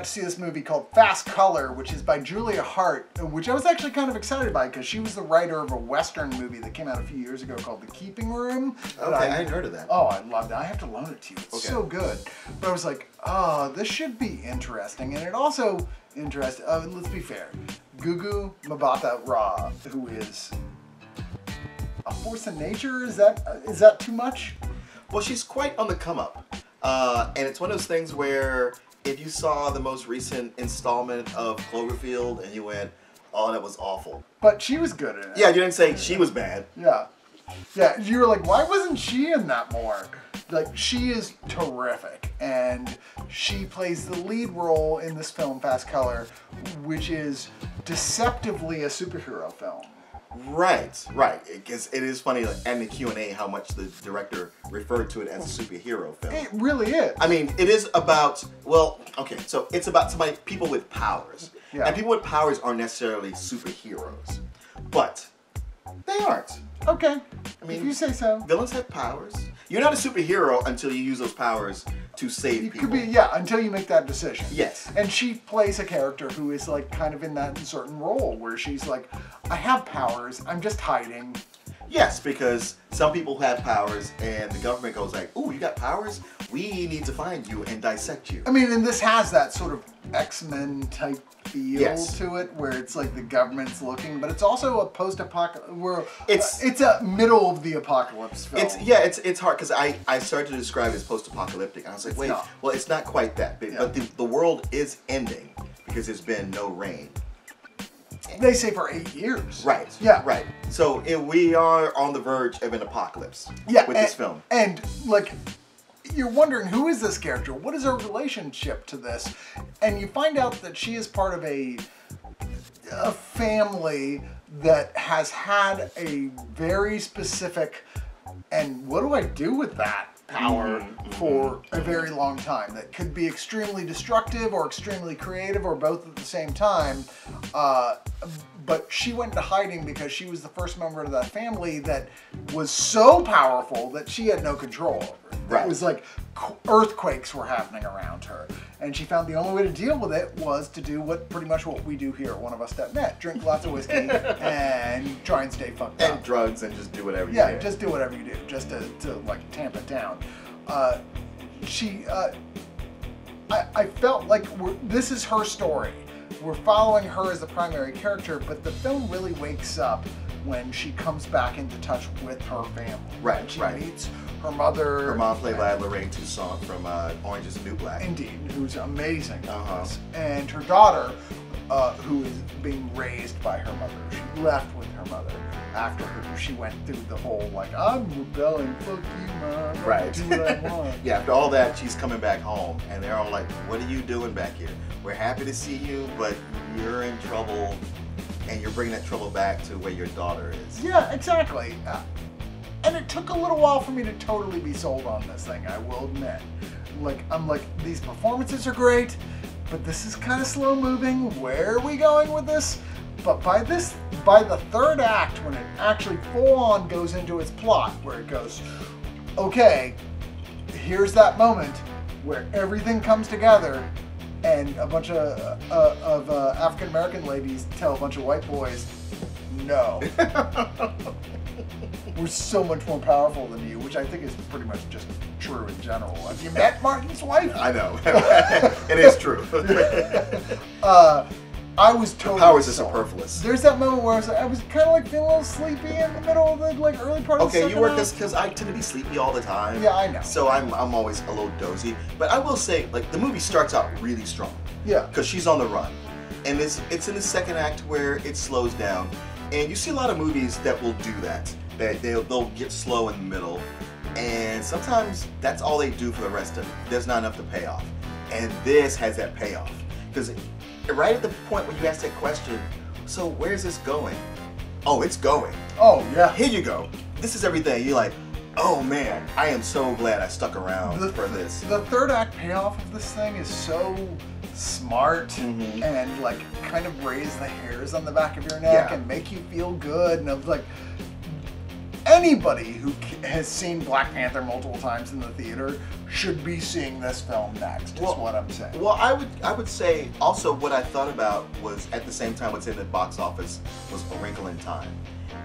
to see this movie called Fast Color, which is by Julia Hart, which I was actually kind of excited by because she was the writer of a Western movie that came out a few years ago called The Keeping Room. Okay, I hadn't heard of that. Oh, I loved it. I have to loan it to you. It's Okay. so good. But I was like, oh, this should be interesting. And it also let's be fair. Gugu Mbatha-Raw, who is a force of nature, is that too much? Well, she's quite on the come up. And it's one of those things where if you saw the most recent installment of Cloverfield and you went, oh, that was awful. But she was good in it. Yeah, you didn't say she was bad. Yeah. Yeah, you were like, why wasn't she in that more? Like, she is terrific. And she plays the lead role in this film, Fast Color, which is deceptively a superhero film. Right. Because it is funny, like, in the Q&A, how much the director referred to it as a superhero film. It really is. I mean, it is about, well, okay, so it's about people with powers. Yeah. And people with powers aren't necessarily superheroes. But they aren't. Okay. I mean, if you say so. Villains have powers. You're not a superhero until you use those powers to save You people. could be, yeah, until you make that decision. Yes. And she plays a character who is like kind of in that certain role where she's like, I have powers, I'm just hiding. Yes, because some people have powers and the government goes like, ooh, you got powers? We need to find you and dissect you. I mean, and this has that sort of X-Men type feel Yes. to it, where it's like the government's looking, but it's also a post-apocalypse, where It's- it's a middle of the apocalypse film. It's hard because I started to describe it as post-apocalyptic and I was like, wait, not. well, it's not quite that big, but the world is ending because there's been no rain. They say for 8 years. Right. Yeah. Right. So we are on the verge of an apocalypse. Yeah. With this film. And like, you're wondering, who is this character? What is her relationship to this? And you find out that she is part of a family that has had a very specific, and what do I do with that power for a very long time, that could be extremely destructive or extremely creative or both at the same time. But she went into hiding because she was the first member of that family that was so powerful that she had no control over it. Right. It was like earthquakes were happening around her. And she found the only way to deal with it was to do pretty much what we do here at Oneofus.net. Drink lots of whiskey and try and stay fucked up. And drugs and just do whatever you Yeah, do. just do whatever you do, just to like tamp it down. I felt like this is her story. We're following her as the primary character, but the film really wakes up when she comes back into touch with her family. Right, When she right. meets her mother. Her mom played by Lorraine Toussaint from Orange is the New Black. Indeed, who's amazing. in Uh-huh. this. And her daughter, who is being raised by her mother. She left with her mother after she went through the whole, like, I'm rebelling, fuck you, Mom. Right. Do what I want. Yeah, after all that, she's coming back home, and they're all like, what are you doing back here? We're happy to see you, but you're in trouble, and you're bringing that trouble back to where your daughter is. Yeah, exactly. And it took a little while for me to totally be sold on this thing, I will admit. Like, I'm like, these performances are great, but this is kind of slow moving. Where are we going with this? But by the third act, when it actually full on goes into its plot, where it goes, okay, here's that moment where everything comes together, and a bunch of African American ladies tell a bunch of white boys, no. We're so much more powerful than you, which I think is pretty much just true in general. Have you met Martin's wife? I know. It is true. I was totally Powers are sold. superfluous. There's that moment where I was kind of like feeling a little sleepy in the middle of the early part of the Okay, second you work act. this because I tend to be sleepy all the time. Yeah, I know. So I'm always a little dozy. But I will say, like, the movie starts out really strong. Yeah. Because she's on the run. And it's in the second act where it slows down. And you see a lot of movies that will do that. They'll get slow in the middle. And sometimes that's all they do for the rest of it. There's not enough to pay off. And this has that payoff. Because right at the point when you ask that question, so where's this going? Oh, it's going. Oh, yeah. Here you go. This is everything. You're like, oh man, I am so glad I stuck around for this. The third act payoff of this thing is so smart and like kind of raise the hairs on the back of your neck Yeah. and make you feel good, and I was like, and anybody who has seen Black Panther multiple times in the theater should be seeing this film next, is what I'm saying. Well, I would say also what I thought about was at the same time what's in the box office was A Wrinkle in Time.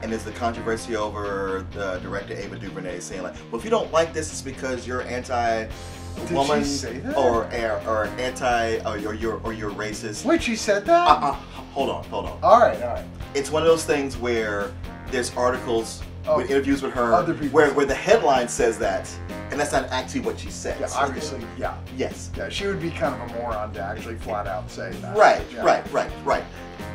And there's the controversy over the director Ava DuVernay saying like, well, if you don't like this, it's because you're anti-woman Did she say that? or anti or you're racist. Wait, she said that? Hold on. All right. It's one of those things where there's articles with interviews with her where the headline says that, and that's not actually what she says. Yeah, obviously, yeah. Yes. Yeah, she would be kind of a moron to actually flat out say that. Right.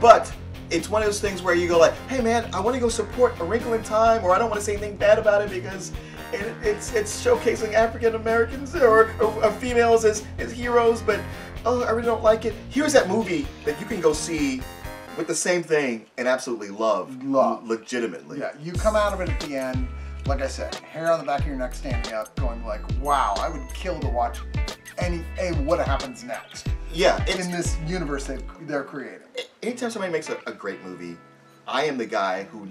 But it's one of those things where you go like, hey man, I want to go support A Wrinkle in Time, or I don't want to say anything bad about it because it's showcasing African Americans or females as heroes, but I really don't like it. Here's that movie that you can go see with the same thing and absolutely love. Legitimately. Yeah, you come out of it at the end, like I said, hair on the back of your neck standing up, going like, wow, I would kill to watch what happens next. Yeah, in this universe they're creating. Anytime somebody makes a great movie, I am the guy who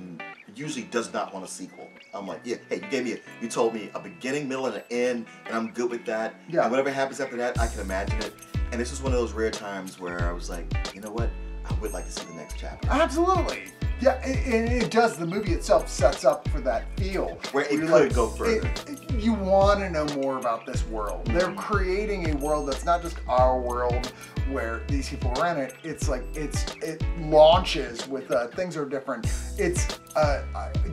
usually does not want a sequel. I'm like, yeah, hey, you told me a beginning, middle, and an end, and I'm good with that. Yeah. And whatever happens after that, I can imagine it. And this is one of those rare times where I was like, you know what? I would like to see the next chapter. Absolutely. Yeah, it does. The movie itself sets up for that feel. Where it could go further. You want to know more about this world. They're creating a world that's not just our world where these people are in it. It's like, it launches with things are different. It's,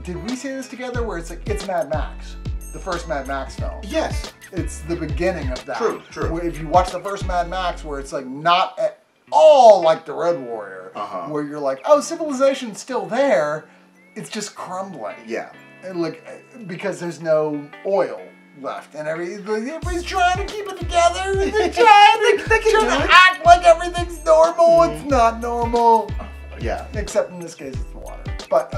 did we say this together? Where it's like, it's Mad Max. The first Mad Max film. Yes. It's the beginning of that. True. If you watch the first Mad Max, where it's like not at all like the Road Warrior, where you're like, oh, civilization's still there, it's just crumbling. Yeah. And like, because there's no oil left, and everybody's trying to keep it together. They're trying to act like everything's normal. It's not normal. Yeah. Except in this case, it's the water. But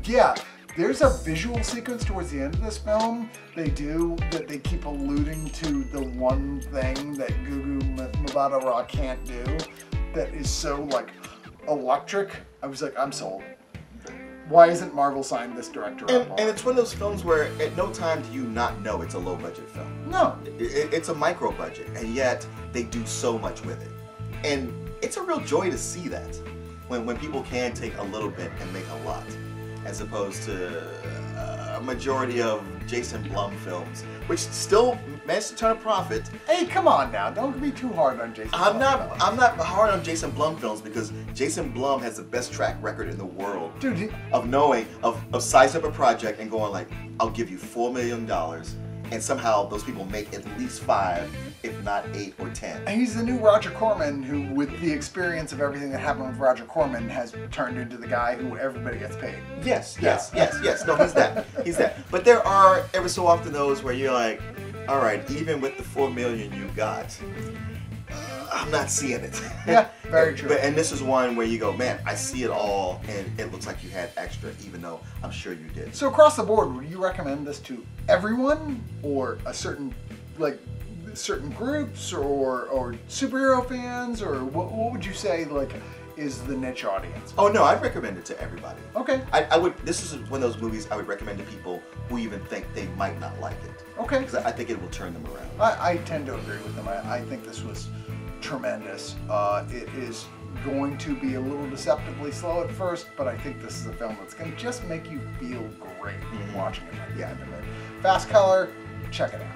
yeah. There's a visual sequence towards the end of this film they keep alluding to the one thing that Gugu Mbatha-Raw can't do that is so like electric. I was like, I'm sold. Why isn't Marvel signed this director up? And it's one of those films where at no time do you not know it's a low budget film. No. It's a micro budget, and yet they do so much with it. And it's a real joy to see that when people can take a little bit and make a lot, as opposed to a majority of Jason Blum films, which still managed to turn a profit. Hey, come on now! Don't be too hard on Jason. I'm not hard on Jason Blum films because Jason Blum has the best track record in the world, dude. Of knowing of sizing up a project and going like, I'll give you $4 million, and somehow those people make at least 5, if not 8 or 10. He's the new Roger Corman, who, with the experience of everything that happened with Roger Corman, has turned into the guy who everybody gets paid. Yes. No, he's that. But there are every so often those where you're like, all right, even with the $4 million you got, I'm not seeing it. Yeah, very true. And this is one where you go, man, I see it all, and it looks like you had extra, even though I'm sure you did. So across the board, would you recommend this to everyone, or a certain groups, or superhero fans, or what would you say like is the niche audience? Oh no, I'd recommend it to everybody. Okay. I would. This is one of those movies I would recommend to people who even think they might not like it. Okay. Because I think it will turn them around. I tend to agree with them. I think this was tremendous. It is going to be a little deceptively slow at first, but I think this is a film that's going to just make you feel great watching it at the end of it. Fast Color, check it out.